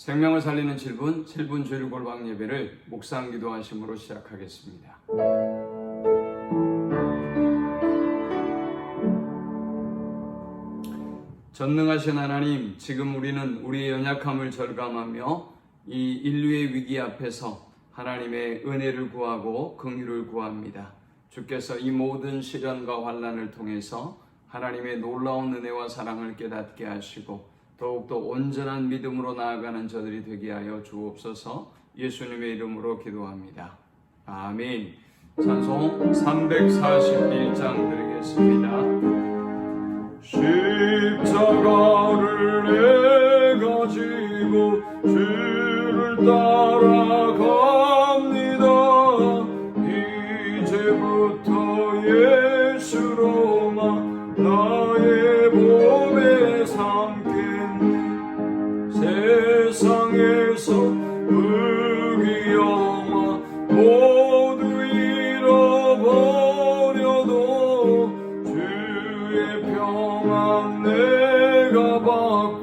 생명을 살리는 7분 주일 골방 예배를 묵상 기도하심으로 시작하겠습니다. 전능하신 하나님, 지금 우리는 우리의 연약함을 절감하며 이 인류의 위기 앞에서 하나님의 은혜를 구하고 긍휼을 구합니다. 주께서 이 모든 시련과 환난을 통해서 하나님의 놀라운 은혜와 사랑을 깨닫게 하시고 더욱더 온전한 믿음으로 나아가는 저들이 되게 하여 주옵소서. 예수님의 이름으로 기도합니다. 아멘. 찬송 341장 드리겠습니다. 십자가를 내가 지고 주를 따라갑니다. 이제부터 예수로만 나의 몸에 삼겠네. 세상에서 의기영화 모두 잃어버려도 주의 평안 내가 받고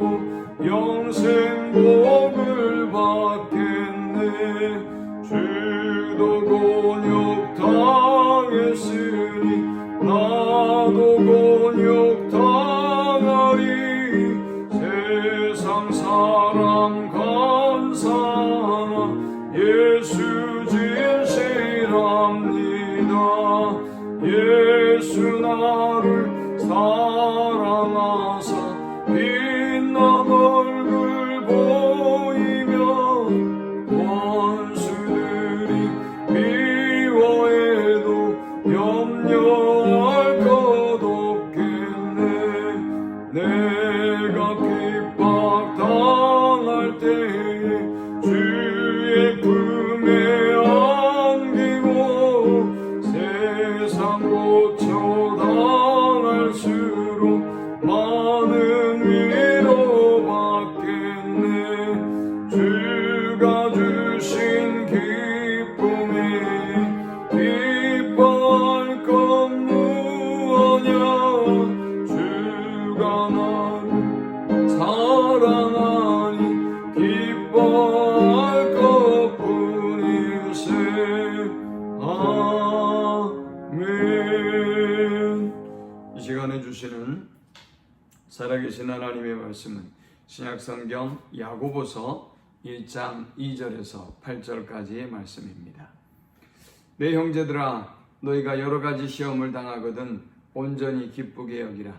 영생 복을 받겠네. 주도 곤욕 당했으니 나도 곤욕 당하리. 세상 사람 감사하나 예수 진실합니다. 예수 나를 사랑하사 빛난 얼굴 보이며 원수들이 미워해도 염려할 것 없겠네. 내가 핍박당할 때에 주의 품에 안기고 세상 고초당할수록 많은 위로 받겠네. 주가 주신 기쁨에 기뻐할 것 무엇냐. 주가 나를 사랑하니 기뻐할 것뿐일세. 아멘. 이 시간에 주시는 살아계신 하나님의 말씀은 신약성경 야고보서 1장 2절에서 8절까지의 말씀입니다. 내 형제들아, 너희가 여러가지 시험을 당하거든 온전히 기쁘게 여기라.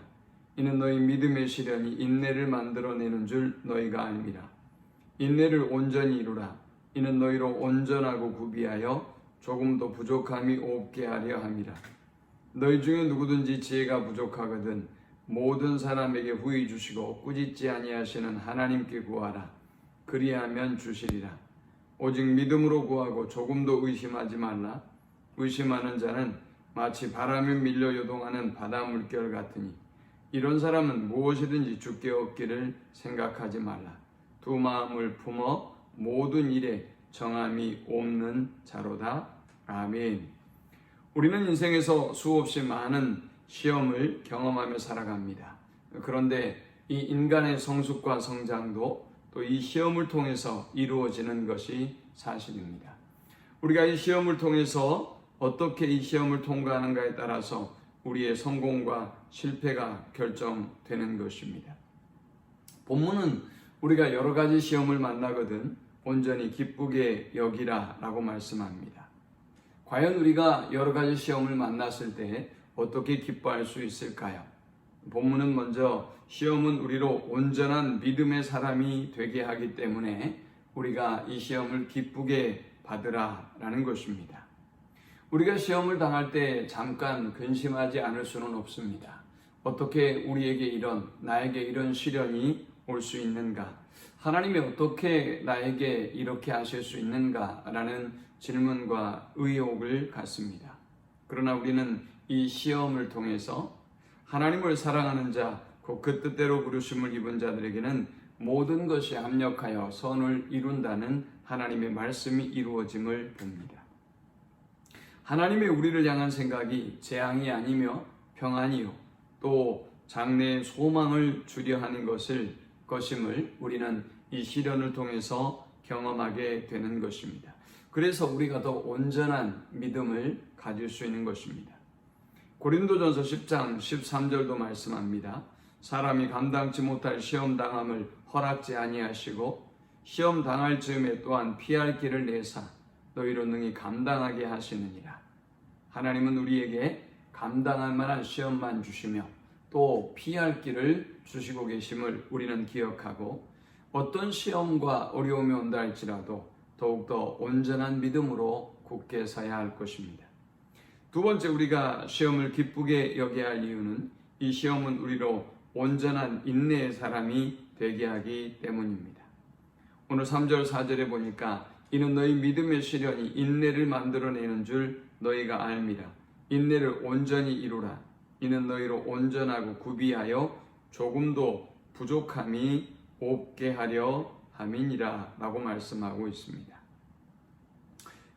이는 너희 믿음의 시련이 인내를 만들어내는 줄 너희가 알미라. 인내를 온전히 이루라. 이는 너희로 온전하고 구비하여 조금도 부족함이 없게 하려 함이라. 너희 중에 누구든지 지혜가 부족하거든 모든 사람에게 후히 주시고 꾸짖지 아니하시는 하나님께 구하라. 그리하면 주시리라. 오직 믿음으로 구하고 조금도 의심하지 말라. 의심하는 자는 마치 바람에 밀려 요동하는 바다 물결 같으니 이런 사람은 무엇이든지 주께 얻기를 생각하지 말라. 두 마음을 품어 모든 일에 정함이 없는 자로다. 아멘. 우리는 인생에서 수없이 많은 시험을 경험하며 살아갑니다. 그런데 이 인간의 성숙과 성장도 또 이 시험을 통해서 이루어지는 것이 사실입니다. 우리가 이 시험을 통해서 어떻게 이 시험을 통과하는가에 따라서 우리의 성공과 실패가 결정되는 것입니다. 본문은 우리가 여러 가지 시험을 만나거든 온전히 기쁘게 여기라 라고 말씀합니다. 과연 우리가 여러 가지 시험을 만났을 때 어떻게 기뻐할 수 있을까요? 본문은 먼저 시험은 우리로 온전한 믿음의 사람이 되게 하기 때문에 우리가 이 시험을 기쁘게 받으라 라는 것입니다. 우리가 시험을 당할 때 잠깐 근심하지 않을 수는 없습니다. 어떻게 우리에게 나에게 이런 시련이 올 수 있는가? 하나님이 어떻게 나에게 이렇게 하실 수 있는가? 라는 질문과 의혹을 갖습니다. 그러나 우리는 이 시험을 통해서 하나님을 사랑하는 자, 곧 그 뜻대로 부르심을 입은 자들에게는 모든 것이 합력하여 선을 이룬다는 하나님의 말씀이 이루어짐을 봅니다. 하나님의 우리를 향한 생각이 재앙이 아니며 평안이요 또 장래의 소망을 주려 하는 것을 것임을 우리는 이 시련을 통해서 경험하게 되는 것입니다. 그래서 우리가 더 온전한 믿음을 가질 수 있는 것입니다. 고린도전서 10장 13절도 말씀합니다. 사람이 감당치 못할 시험 당함을 허락지 아니하시고 시험 당할 즈음에 또한 피할 길을 내사 너희로 능히 감당하게 하시느니라. 하나님은 우리에게 감당할 만한 시험만 주시며 또 피할 길을 주시고 계심을 우리는 기억하고 어떤 시험과 어려움이 온다 할지라도 더욱더 온전한 믿음으로 굳게 서야 할 것입니다. 두 번째, 우리가 시험을 기쁘게 여겨야 할 이유는 이 시험은 우리로 온전한 인내의 사람이 되게 하기 때문입니다. 오늘 3절 4절에 보니까 이는 너희 믿음의 시련이 인내를 만들어내는 줄 너희가 알미라. 인내를 온전히 이루라. 이는 너희로 온전하고 구비하여 조금도 부족함이 없게 하려 함이니라 라고 말씀하고 있습니다.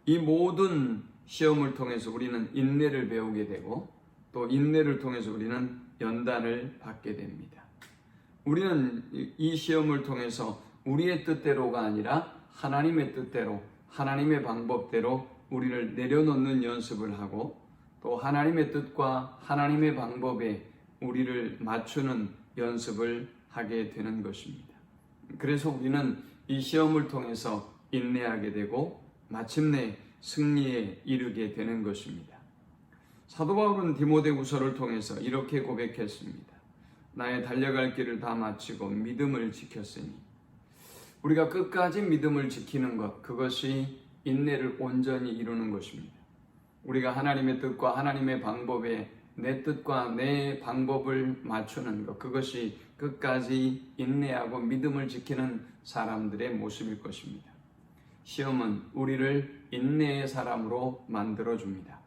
이 모든 시험을 통해서 우리는 인내를 배우게 되고 또 인내를 통해서 우리는 연단을 받게 됩니다. 우리는 이 시험을 통해서 우리의 뜻대로가 아니라 하나님의 뜻대로 하나님의 방법대로 우리를 내려놓는 연습을 하고 또 하나님의 뜻과 하나님의 방법에 우리를 맞추는 연습을 하게 되는 것입니다. 그래서 우리는 이 시험을 통해서 인내하게 되고 마침내 승리에 이르게 되는 것입니다. 사도 바울은 디모데후서를 통해서 이렇게 고백했습니다. 나의 달려갈 길을 다 마치고 믿음을 지켰으니. 우리가 끝까지 믿음을 지키는 것, 그것이 인내를 온전히 이루는 것입니다. 우리가 하나님의 뜻과 하나님의 방법에 내 뜻과 내 방법을 맞추는 것, 그것이 끝까지 인내하고 믿음을 지키는 사람들의 모습일 것입니다. 시험은 우리를 인내의 사람으로 만들어줍니다.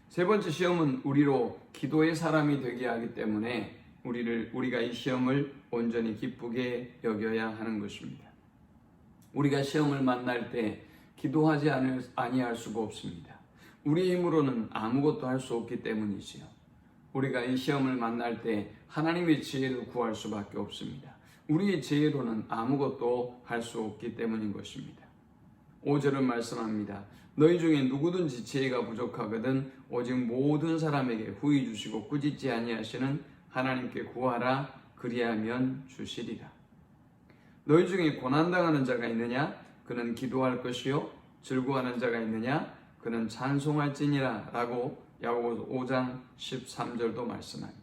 세 번째, 시험은 우리로 기도의 사람이 되게 하기 때문에 우리가 이 시험을 온전히 기쁘게 여겨야 하는 것입니다. 우리가 시험을 만날 때 기도하지 아니할 수가 없습니다. 우리 힘으로는 아무것도 할 수 없기 때문이지요. 우리가 이 시험을 만날 때 하나님의 지혜를 구할 수밖에 없습니다. 우리의 지혜로는 아무것도 할 수 없기 때문인 것입니다. 5절은 말씀합니다. 너희 중에 누구든지 지혜가 부족하거든 오직 모든 사람에게 후히 주시고 꾸짖지 아니하시는 하나님께 구하라. 그리하면 주시리라. 너희 중에 고난당하는 자가 있느냐? 그는 기도할 것이요. 즐거워하는 자가 있느냐? 그는 찬송할지니라 라고 야고보서 5장 13절도 말씀합니다.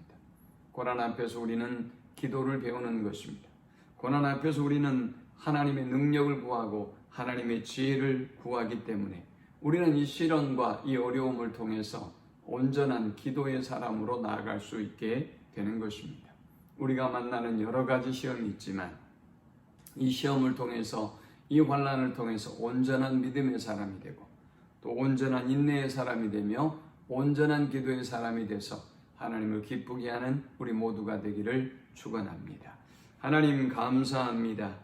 고난 앞에서 우리는 기도를 배우는 것입니다. 고난 앞에서 우리는 하나님의 능력을 구하고 하나님의 지혜를 구하기 때문에 우리는 이 시련과 이 어려움을 통해서 온전한 기도의 사람으로 나아갈 수 있게 되는 것입니다. 우리가 만나는 여러 가지 시험이 있지만 이 시험을 통해서 이 환난을 통해서 온전한 믿음의 사람이 되고 또 온전한 인내의 사람이 되며 온전한 기도의 사람이 돼서 하나님을 기쁘게 하는 우리 모두가 되기를 축원합니다. 하나님 감사합니다.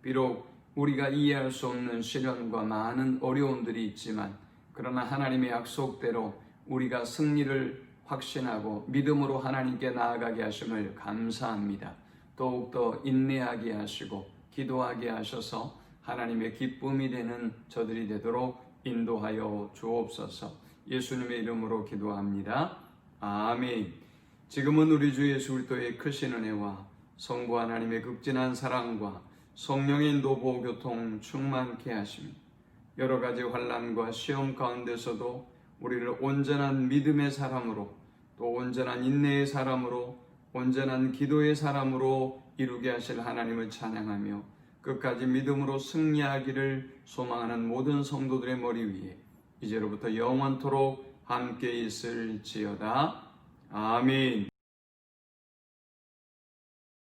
비록 우리가 이해할 수 없는 시련과 많은 어려움들이 있지만 그러나 하나님의 약속대로 우리가 승리를 확신하고 믿음으로 하나님께 나아가게 하심을 감사합니다. 더욱더 인내하게 하시고 기도하게 하셔서 하나님의 기쁨이 되는 저들이 되도록 인도하여 주옵소서. 예수님의 이름으로 기도합니다. 아멘. 지금은 우리 주 예수 그리스도의 크신 은혜와 성부 하나님의 극진한 사랑과 성령의 인도 보호 교통 충만케 하시며 여러 가지 환난과 시험 가운데서도 우리를 온전한 믿음의 사람으로 또 온전한 인내의 사람으로 온전한 기도의 사람으로 이루게 하실 하나님을 찬양하며 끝까지 믿음으로 승리하기를 소망하는 모든 성도들의 머리 위에 이제로부터 영원토록 함께 있을지어다. 아멘.